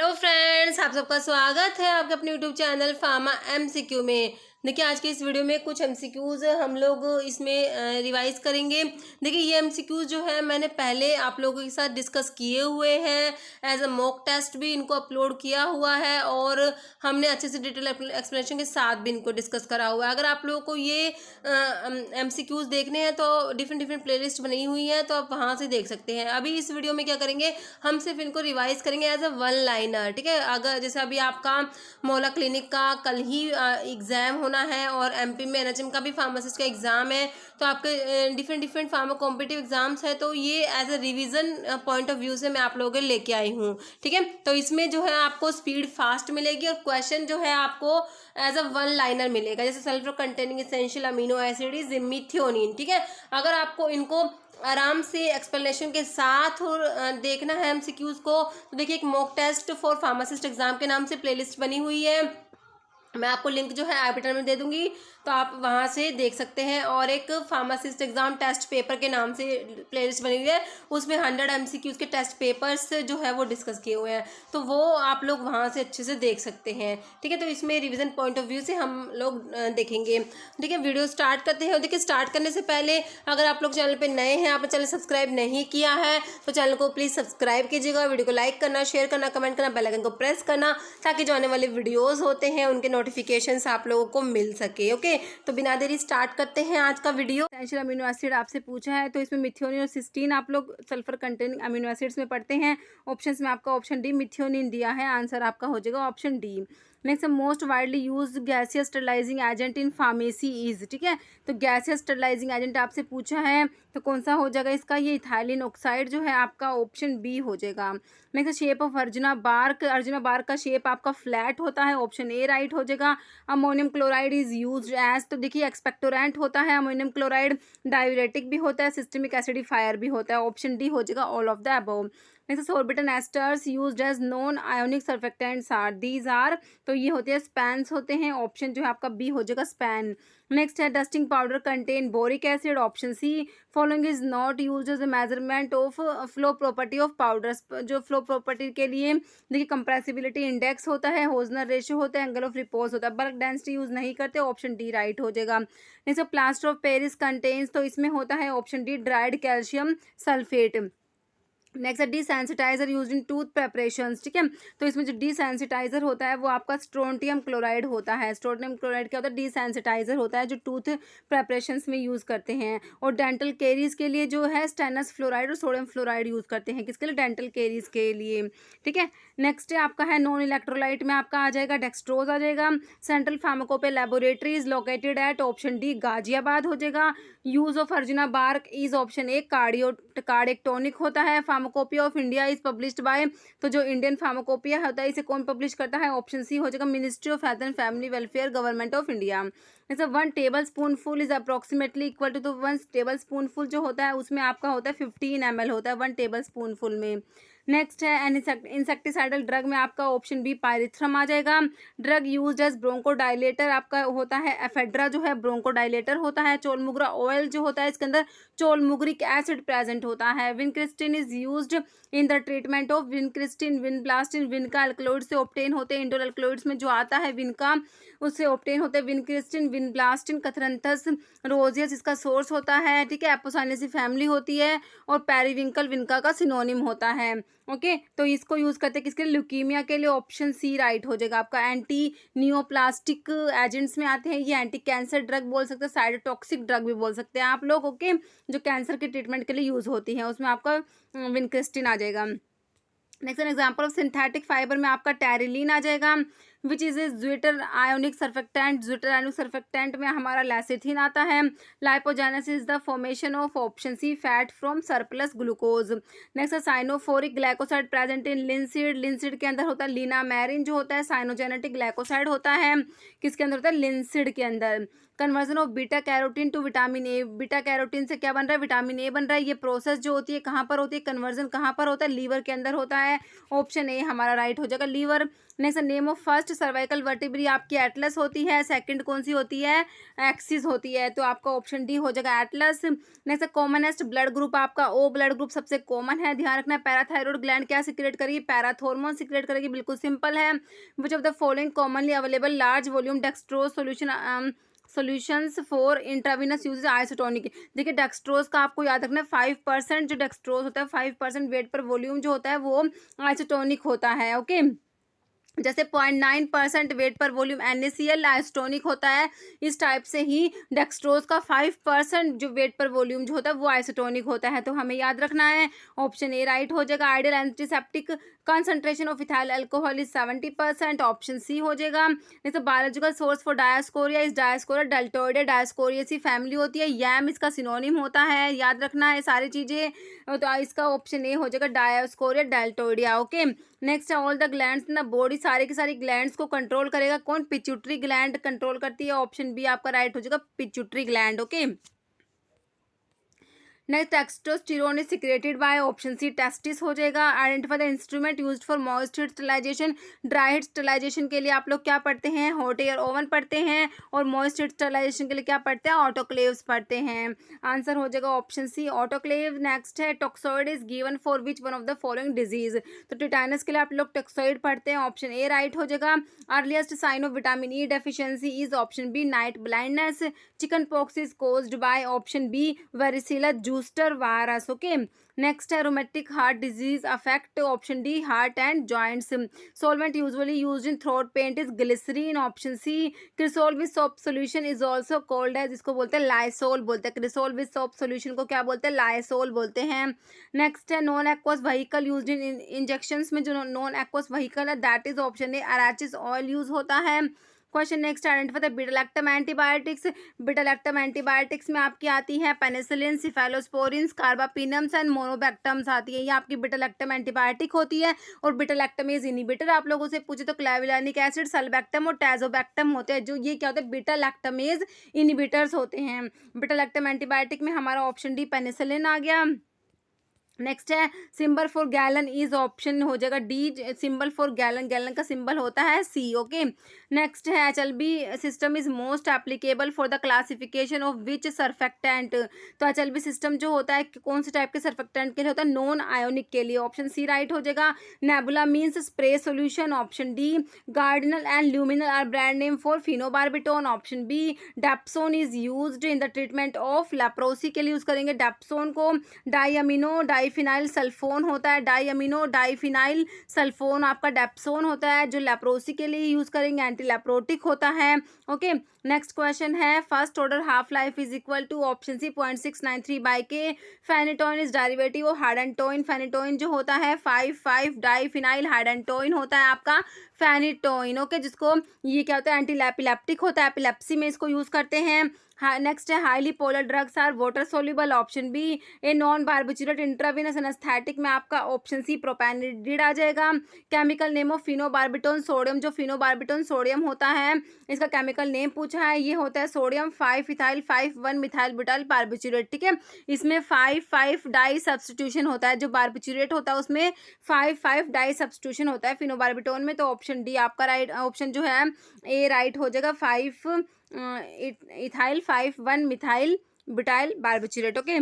Hello friends, आप सबका स्वागत है आपके अपने यूट्यूब चैनल फार्मा एमसीक्यू में। देखिए, आज के इस वीडियो में कुछ एमसीक्यूज़ हम लोग इसमें रिवाइज करेंगे। देखिए, ये एमसीक्यूज़ जो है मैंने पहले आप लोगों के साथ डिस्कस किए हुए हैं। एज अ मॉक टेस्ट भी इनको अपलोड किया हुआ है और हमने अच्छे से डिटेल एक्सप्लेनेशन के साथ भी इनको डिस्कस करा हुआ है। अगर आप लोगों को ये एमसीक्यूज़ देखने हैं तो डिफरेंट डिफरेंट प्लेलिस्ट बनी हुई है, तो आप वहाँ से देख सकते हैं। अभी इस वीडियो में क्या करेंगे, हम सिर्फ इनको रिवाइज करेंगे एज अ वन लाइनर। ठीक है, अगर जैसे अभी आपका मोहल्ला क्लिनिक का कल ही एग्ज़ाम होना है और एमपी में एनएचएम का भी फार्मासिस्ट का एग्ज़ाम है, तो आपके different different pharma competitive exams है, तो ये as a revision point of view से मैं आप लोगों के लेके आई हूँ। ठीक है, तो इसमें जो है आपको स्पीड फास्ट मिलेगी और क्वेश्चन जो है आपको एज अ वन लाइनर मिलेगा। जैसे sulphur containing essential amino acid is methionine. ठीक है, अगर आपको इनको आराम से एक्सप्लेनेशन के साथ और देखना है एमसीक्यूज को, तो देखिए एक mock test for pharmacist exam के नाम से प्लेलिस्ट बनी हुई है। मैं आपको लिंक जो है आई बटन में दे दूंगी, तो आप वहाँ से देख सकते हैं। और एक फार्मासिस्ट एग्जाम टेस्ट पेपर के नाम से प्लेलिस्ट बनी हुई है, उसमें 100 एमसीक्यूज के टेस्ट पेपर्स जो है वो डिस्कस किए हुए हैं, तो वो आप लोग वहाँ से अच्छे से देख सकते हैं। ठीक है, तो इसमें रिवीजन पॉइंट ऑफ व्यू से हम लोग देखेंगे। ठीक है, वीडियो स्टार्ट करते हैं। देखिए, स्टार्ट करने से पहले अगर आप लोग चैनल पर नए हैं, आपने चैनल सब्सक्राइब नहीं किया है, तो चैनल को प्लीज़ सब्सक्राइब कीजिएगा। वीडियो को लाइक करना, शेयर करना, कमेंट करना, बेल आइकन को प्रेस करना, ताकि जो आने वाले वीडियोज़ होते हैं उनके नोटिफिकेशंस आप लोगों को मिल सके। ओके, तो बिना देरी स्टार्ट करते हैं आज का वीडियो। एसेंशियल अमीनो एसिड आपसे पूछा है, तो इसमें मिथियोनिन और सिस्टीन आप लोग सल्फर कंटेनिंग अमीनो एसिड्स में पढ़ते हैं। ऑप्शंस में आपका ऑप्शन डी मिथियोनिन दिया है, आंसर आपका हो जाएगा option D. Next, most widely use gaseous sterilising agent in pharmacy is. ठीक है, तो गैसियस स्टरलाइजिंग एजेंट आपसे पूछा है, तो कौन सा हो जाएगा इसका, ये इथाइलिन ऑक्साइड जो है आपका ऑप्शन बी हो जाएगा। Next, shape of arjuna bark का शेप आपका फ्लैट होता है, ऑप्शन ए राइट हो जाएगा। Ammonium chloride is used as, तो देखिए एक्सपेक्टोरेंट होता है अमोनियम क्लोराइड, डायूरेटिक भी होता है, सिस्टमिक एसिडिफायर भी होता है, ऑप्शन डी हो जाएगा all of the above. Next, sorbitan esters used as non ionic surfactants are, these are, तो ये होते हैं स्पैन्स होते हैं, ऑप्शन जो है आपका बी हो जाएगा स्पैन। नेक्स्ट है dusting powder contain boric acid, option C. Following is not used as a measurement of flow property of powders, जो फ्लो प्रॉपर्टी के लिए देखिए कंप्रेसिबिलिटी इंडेक्स होता है, होजनर रेशियो होता है, एंगल ऑफ रिपोज होता है, बल्क डेंसिटी यूज नहीं करते, ऑप्शन डी राइट हो जाएगा। Next, plaster of Paris contains, तो इसमें होता है option D dried calcium sulphate. Next है डिसेंसिटाइजर यूज इन टूथ प्रेपरेशंस। ठीक है, तो इसमें जो डिसेंसिटाइजर होता है वो आपका स्ट्रोंटियम क्लोराइड होता है। स्ट्रोंटियम क्लोराइड क्या होता है, डिसेंसिटाइजर होता है जो टूथ प्रेपरेशंस में यूज़ करते हैं। और डेंटल केरीज के लिए जो है स्टेनस फ्लोराइड और सोडियम फ्लोराइड यूज़ करते हैं, किसके लिए, डेंटल केरीज के लिए। ठीक है, नेक्स्ट है आपका है नॉन इलेक्ट्रोलाइट में आपका आ जाएगा डेक्सट्रोज आ जाएगा। Central pharmacopoeia laboratory is located at, option D Ghaziabad हो जाएगा। Use of arjuna bark is option A cardiac tonic होता है। Pharmacopoeia of India is published by, तो जो इंडियन फार्माकोपिया होता है इसे कौन पब्लिश करता है, ऑप्शन सी हो जाएगा ministry of health and family welfare, government of India. जैसे 1 table spoon full is approximately equal to, तो 1 टेबल स्पून फुल जो होता है उसमें आपका होता है 15 ml होता है 1 टेबल स्पून फुल में। नेक्स्ट है इंसेक्टिसाइडल ड्रग में आपका ऑप्शन बी पायरिथ्रम आ जाएगा। ड्रग यूज्ड एज ब्रोंकोडाइलेटर आपका होता है एफेड्रा जो है ब्रोंकोडाइलेटर होता है। चोलमुगरा ऑयल जो होता है इसके अंदर चोलमुगरिक एसिड प्रेजेंट होता है। Vincristine is used in the treatment of vincristine vinblastine, विनका alkaloid से ऑब्टेन होते हैं। इंडोल अल्कलॉइड्स में जो आता है विनका, उससे ऑब्टेन होते हैं विनक्रिस्टिन विनब्लास्टिन। कथरंथस रोजियस इसका सोर्स होता है। ठीक है, एपोसाइनेसी फैमिली होती है। और पेरीविंकल विनका का सिनोनिम होता है। ओके, तो इसको यूज करते हैं किसके लिए, ल्यूकीमिया के लिए, ऑप्शन सी राइट हो जाएगा आपका। एंटी नियोप्लास्टिक एजेंट्स में आते हैं, ये एंटी कैंसर ड्रग बोल सकते हैं, साइटोटॉक्सिक ड्रग भी बोल सकते हैं आप लोग। ओके, जो कैंसर के ट्रीटमेंट के लिए यूज होती है उसमें आपका विनक्रिस्टिन आ जाएगा। Next an example of synthetic fibre में आपका टेरिलीन आ जाएगा, which is a zwitterionic surfactant. Zwitterionic surfactant में हमारा लैसिथिन आता है। Lipogenesis is the formation of, option C, fat from surplus glucose. Next है cyanophoric glycoside present in linseed. Linseed के अंदर होता है लिनामेरिन जो होता है साइनोजेनेटिक ग्लाइकोसाइड होता है, किसके अंदर होता है, लिंसीड के अंदर। Conversion of beta carotene to vitamin A, beta carotene से क्या बन रहा है, विटामिन ए बन रहा है। ये प्रोसेस जो होती है कहाँ पर होती है, कन्वर्जन कहाँ पर होता है, लीवर के अंदर होता है, ऑप्शन ए हमारा राइट हो जाएगा liver. Next name of first cervical vertebrae आपकी एटलस होती है, सेकंड कौन सी होती है, एक्सिस होती है, तो आपका ऑप्शन डी हो जाएगा Atlas. Next commonest blood group आपका ओ ब्लड ग्रुप सबसे कॉमन है, ध्यान रखना। पैराथायरॉइड ग्लैंड क्या सिक्रेट करेगी, पैराथॉर्मोन सिक्रेट करेगी, बिल्कुल सिंपल है। विच of the following commonly available large volume dextrose solutions for intravenous use isotonic. देखिए डेक्सट्रोज का आपको याद रखना है 5% जो डेक्सट्रोज होता है 5% वेट पर वॉल्यूम जो होता है वो आइसोटोनिक होता है। ओके, जैसे 0.9% वेट पर वॉल्यूम NaCl आइसोटोनिक होता है, इस टाइप से ही डेक्सट्रोज का 5% जो वेट पर वॉल्यूम जो होता है वो आइसोटोनिक होता है, तो हमें याद रखना है। ऑप्शन ए राइट हो जाएगा। Ideal antiseptic concentration of ethyl alcohol is 70%, option C हो जाएगा। जैसे biological source for dioscorea is dioscorea deltoidea dioscoreaceae family होती है, यैम इसका सिनोनिम होता है, याद रखना है सारी चीज़ें, तो इसका ऑप्शन ए हो जाएगा डायस्कोरिया डेल्टोइडिया। ओके, नेक्स्ट है all the glands in the body, सारे के सारी ग्लैंड्स को कंट्रोल करेगा कौन, पिट्यूटरी ग्लैंड कंट्रोल करती है, ऑप्शन बी आपका राइट हो जाएगा pituitary gland. Okay, next testosterone is secreted by, option C testis हो जाएगा। Identify the instrument used for moist heat sterilization, dry heat sterilization के लिए आप लोग क्या पढ़ते हैं, हॉट एयर ओवन पढ़ते हैं, और मॉइस्ट हीट स्टरलाइजेशन के लिए क्या पढ़ते हैं, ऑटोक्लेव्स पढ़ते हैं। आंसर हो जाएगा ऑप्शन सी ऑटोक्लेव। नेक्स्ट है toxoid is given for which one of the following disease, तो टिटानस के लिए आप लोग टॉक्सोइड पढ़ते हैं, ऑप्शन ए राइट हो जाएगा। Earliest sign of vitamin E deficiency is option B night blindness. Chicken pox is caused by, option B varicella zoster virus. Okay, next है rheumatic heart disease affect, option D heart and joints. Solvent usually used in throat paint is glycerine, option C. Cresol with soap solution is also called as, इसको बोलते हैं Lysol बोलते हैं, cresol with soap solution को क्या बोलते हैं, Lysol बोलते हैं। नेक्स्ट है non aqueous vehicle used in injections में जो नॉन एक्वस व्हीकल है that is option A arachis oil use होता है। Question next identify the beta lactam antibiotics, beta lactam antibiotics में आपकी आती है penicillin, cephalosporin, carbapenems and monobactams आती है, ये आपकी बीटा-लैक्टम एंटीबायोटिक होती है। और बीटा-लैक्टमेज इनिबिटर आप लोगों से पूछे तो क्लेविलानिक एसिड, सल्बैक्टम और टैजोबैक्टम होते हैं, जो ये क्या होते हैं बीटा-लैक्टमेज इनिबिटर्स होते हैं। बीटा-लैक्टम एंटीबायोटिक में हमारा ऑप्शन डी पेनिसिलिन आ गया। नेक्स्ट है symbol for gallon is, option हो जाएगा D symbol for gallon, gallon का सिंबल होता है सी। ओके, नेक्स्ट है HLB system is most applicable for the classification of which surfactant, तो HLB सिस्टम जो होता है कौन से टाइप के सर्फेक्टेंट के लिए होता है, नॉन आयोनिक के लिए, ऑप्शन सी राइट हो जाएगा। Nebula means spray solution, option D. Gardenal and luminal are brand name for phenobarbitone, option B. Dapsone is used in the treatment of leprosy के लिए यूज करेंगे डेप्सोन को। डाईअमीनो diphenyl sulphone होता है, डाईअमीनो diphenyl sulphone आपका dapsone होता है, जो लेप्रोसी के लिए यूज करेंगे, एंटी लेप्रोटिक होता है। ओके, नेक्स्ट क्वेश्चन है first order half life is equal to, option C 0.693 by K. Phenytoin is derivative of hydantoin, phenytoin जो होता है 5,5 डाईफिनाइल हाइडेंटोइन होता है आपका फेनिटोइन। ओके, जिसको ये क्या होता है एंटी एपिलेप्टिक होता है, एपिलेप्सी में इसको यूज करते हैं। नेक्स्ट है highly polar drugs are water soluble, option B. A non barbiturate intravenous anaesthetic में आपका ऑप्शन सी प्रोपेनिडिड आ जाएगा। Chemical name of phenobarbitone sodium, जो फिनोबार्बिटोन सोडियम होता है इसका केमिकल नेम पूछा है, ये होता है सोडियम 5-इथाइल 5,1 मिथाइल ब्यूटाइल बार्बिचुरेट। ठीक है, इसमें 5,5 डाई सब्सटीट्यूशन होता है, जो बार्बिचुरेट होता है उसमें 5,5 डाई सब्सटीट्यूशन होता है फिनोबार्बिटोन में, तो ऑप्शन डी आपका राइट ऑप्शन जो है ए राइट हो जाएगा 5 ethyl 5,1 methyl butyl barbiturate. Okay,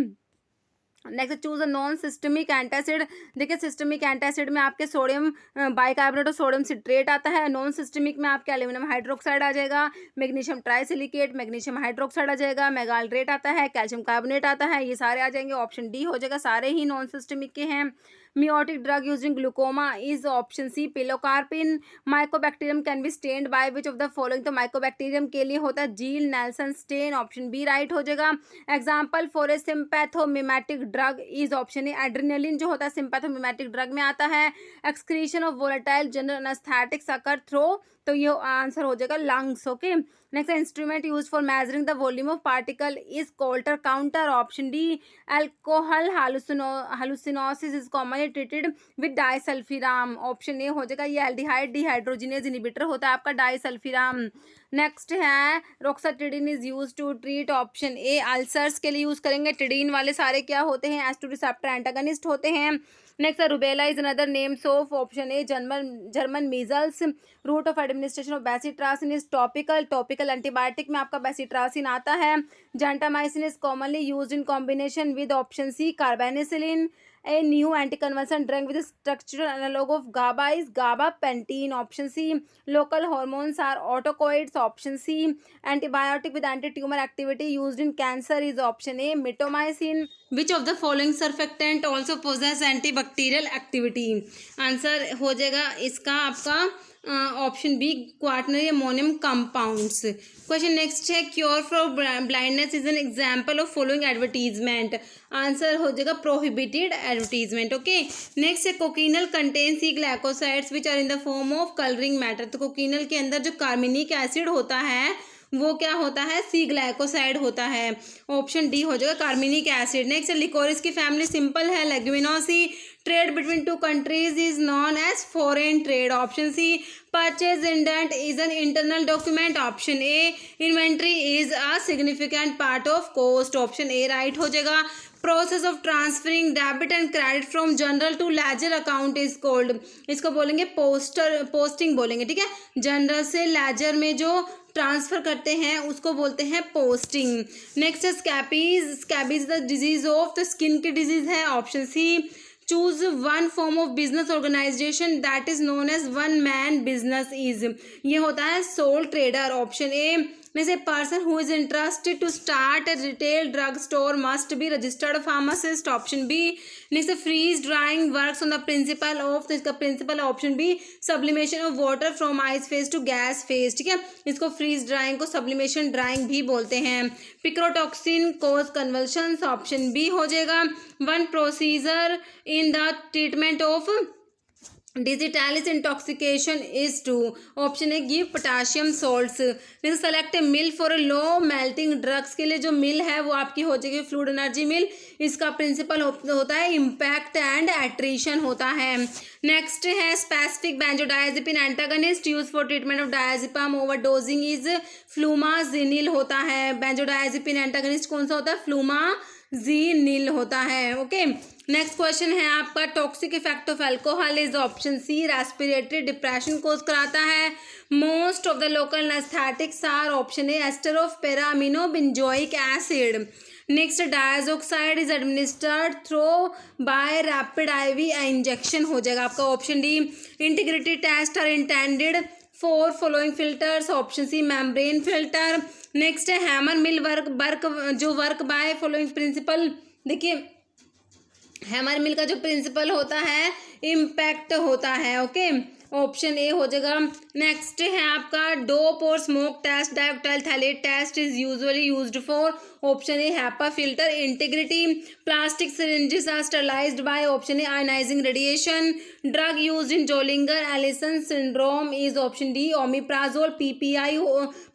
next choose a non systemic antacid, देखिए सिस्टमिक एंटासिड में आपके सोडियम बाइकार्बोनेट और सोडियम सिट्रेट आता है, नॉन सिस्टमिक में आपके एल्यूमिनियम हाइड्रोक्साइड आ जाएगा, मैग्नीशियम ट्राइसिलिकेट मैग्नीशियम हाइड्रोक्साइड आ जाएगा, मेगाल्ट्रेट आता है, कैल्शियम कार्बोनेट आता है, ये सारे आ जाएंगे, ऑप्शन डी हो जाएगा, सारे ही नॉन सिस्टमिक के हैं। Miotic drug using glaucoma is option C pilocarpine. Mycobacterium can be stained by which of the following, तो माइकोबैक्टीरियम के लिए होता है Ziehl Neelsen stain, option B right हो जाएगा। Example for a sympathomimetic drug is option A adrenaline, जो होता है सिम्पैथोमिमेटिक ड्रग में आता है। Excretion of volatile general anaesthetics occur through, तो ये आंसर हो जाएगा lungs. Okay, next instrument use for measuring the volume of particle is Coulter counter, option D. Alcohol hallucinosis is commonly commonly treated with disulfiram. Option A हो जाएगा, ये aldehyde dehydrogenase inhibitor होता है आपका डाइसल्फिराम। नेक्स्ट है roxatidine is use to treat, option A ulcers के लिए use करेंगे। टिडिन वाले सारे क्या होते हैं, एस2 रिसेप्टर एंटागनिस्ट होते हैं। नेक्स्ट है rubella is another names of, option A German measles. Route of administration of bacitracin is topical antibiotic में आपका बेसिट्रासिन आता है। Gentamicin is commonly used in combination with, option C carbenicillin. A new anticonvulsant drug with a structural analog of GABA is gabapentin, option C. Local hormones are autocoids, option C. Antibiotic with anti-tumor activity used in cancer is option A, mitomycin. Which of the following surfactant also possess antibacterial activity? Answer हो जाएगा इसका आपका option B, quaternary ammonium compounds. Question next है, cure for blindness is an example of following advertisement. Answer हो जाएगा prohibited advertisement. Okay, next है, cochineal contain C glycosides which are in the form of colouring matter. तो cochineal के अंदर जो कार्मिनिक acid होता है वो क्या होता है, सी ग्लाइकोसाइड होता है। ऑप्शन डी हो जाएगा कार्मिनिक एसिड। नेक्स्ट है, लिकोरिस की फैमिली सिंपल है, leguminosae. Trade between two countries is known as foreign trade, option C. Purchase indent is an internal document, option A. Inventory is a significant part of cost, option A right हो जाएगा। Process of transferring debit and credit from journal to ledger account is called, इसको बोलेंगे posting बोलेंगे, ठीक है। General से laser में जो ट्रांसफर करते हैं उसको बोलते हैं पोस्टिंग। नेक्स्ट है स्कैबीज द डिजीज ऑफ, तो स्किन की डिजीज है, option C. Choose one form of business organization that is known as one man business is, ये होता है sole trader, option A. Next, a person who is interested to start a retail drug store must be registered pharmacist, option B. Next, freeze drying works on the principle of, तो इसका principle option B, sublimation of water from ice phase to gas phase, ठीक है। इसको freeze drying को sublimation drying भी बोलते हैं। पिक्रोटॉक्सिन cause convulsions, option B हो जाएगा। One procedure in the treatment of digitalis intoxication is to, option A give potassium salts. Next, select A mill for low melting drugs के लिए जो मिल है वो आपकी हो जाएगी फ्लूइड एनर्जी मिल। इसका प्रिंसिपल होता है इम्पैक्ट एंड एट्रीशन होता है। नेक्स्ट है specific benzodiazepine antagonist use for treatment of diazepam overdosing is flumazenil होता है। बेंजोडायजेपिन एंटागनिस्ट कौन सा होता है, फ्लूमाजीनिल होता है। ओके, नेक्स्ट क्वेश्चन है आपका, toxic effect of alcohol is, option C. Respiratory depression cause कराता है। Most of the local anaesthetics are, option A ester of para amino benzoic acid. Next, diazoxide is administered through by rapid IV injection हो जाएगा आपका, option D. Integrity test are intended for following filters, option C membrane filter. Next है hammer mill work by following principle, देखिए hammer mill का जो principal होता है impact होता है। ओके, ऑप्शन ए हो जाएगा। नेक्स्ट है आपका डोप और smoke test dioctyl phthalate test is usually used for, option A HEPA filter integrity. Plastic syringes are sterilised by, option A ionising radiation. Drug used in Zollinger Ellison syndrome is, option D omeprazole. PPI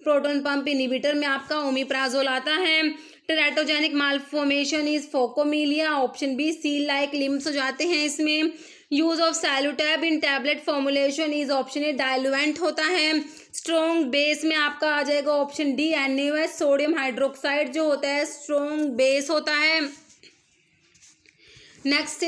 proton pump inhibitor में आपका omeprazole आता है। Teratogenic malformation is phocomelia, option B. Seal like limbs हो जाते हैं इसमें। Use of Celutab in tablet formulation is, option A diluent होता है। स्ट्रॉन्ग बेस में आपका आ जाएगा option D NaOH। Sodium hydroxide जो होता है स्ट्रॉन्ग बेस होता है। Next,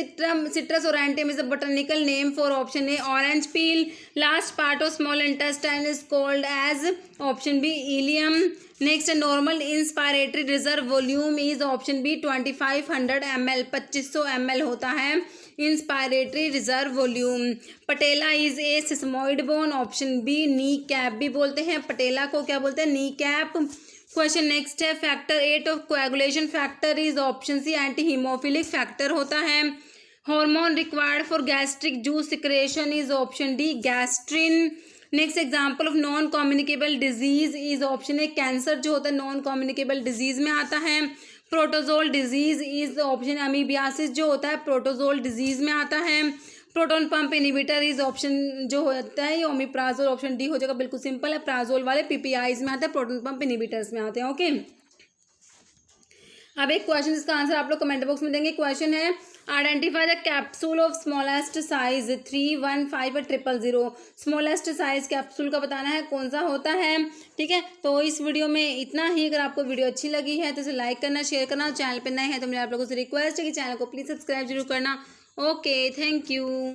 citrus aurantium is a botanical name for, option A orange peel. Last part of small intestine is called as, option B ileum. Next, normal inspiratory reserve volume is, option B 2500 ml, 2500 ml होता है inspiratory reserve volume. Patella is a sesamoid bone, option B. Knee cap भी बोलते हैं, patella को क्या बोलते हैं, knee cap. Question next है, factor 8 of coagulation factor is, option C anti haemophilic factor होता है। Hormone required for gastric juice secretion is, option D gastrin. Next, example of non communicable disease is, option A cancer जो होता है non communicable disease में आता है। Protozoal disease is, option amoebiasis जो होता है प्रोटोजोल डिजीज में आता है। Proton pump inhibitor is, option जो होता है ओमिप्राजोल, ऑप्शन डी हो जाएगा, बिल्कुल सिंपल है। प्राजोल वाले पीपीआईज में आते हैं, प्रोटोन पंप इनिबिटर्स में आते हैं। ओके, अब एक क्वेश्चन इसका आंसर आप लोग कमेंट बॉक्स में देंगे। क्वेश्चन है, identify the capsule of smallest size 315 और 000। स्मॉलेस्ट साइज कैप्सूल का बताना है कौन सा होता है। ठीक है, तो इस वीडियो में इतना ही। अगर आपको वीडियो अच्छी लगी है तो इसे लाइक करना, शेयर करना। चैनल पर नए हैं तो मेरे आप लोगों से रिक्वेस्ट है कि चैनल को प्लीज़ सब्सक्राइब जरूर करना। Okay, thank you.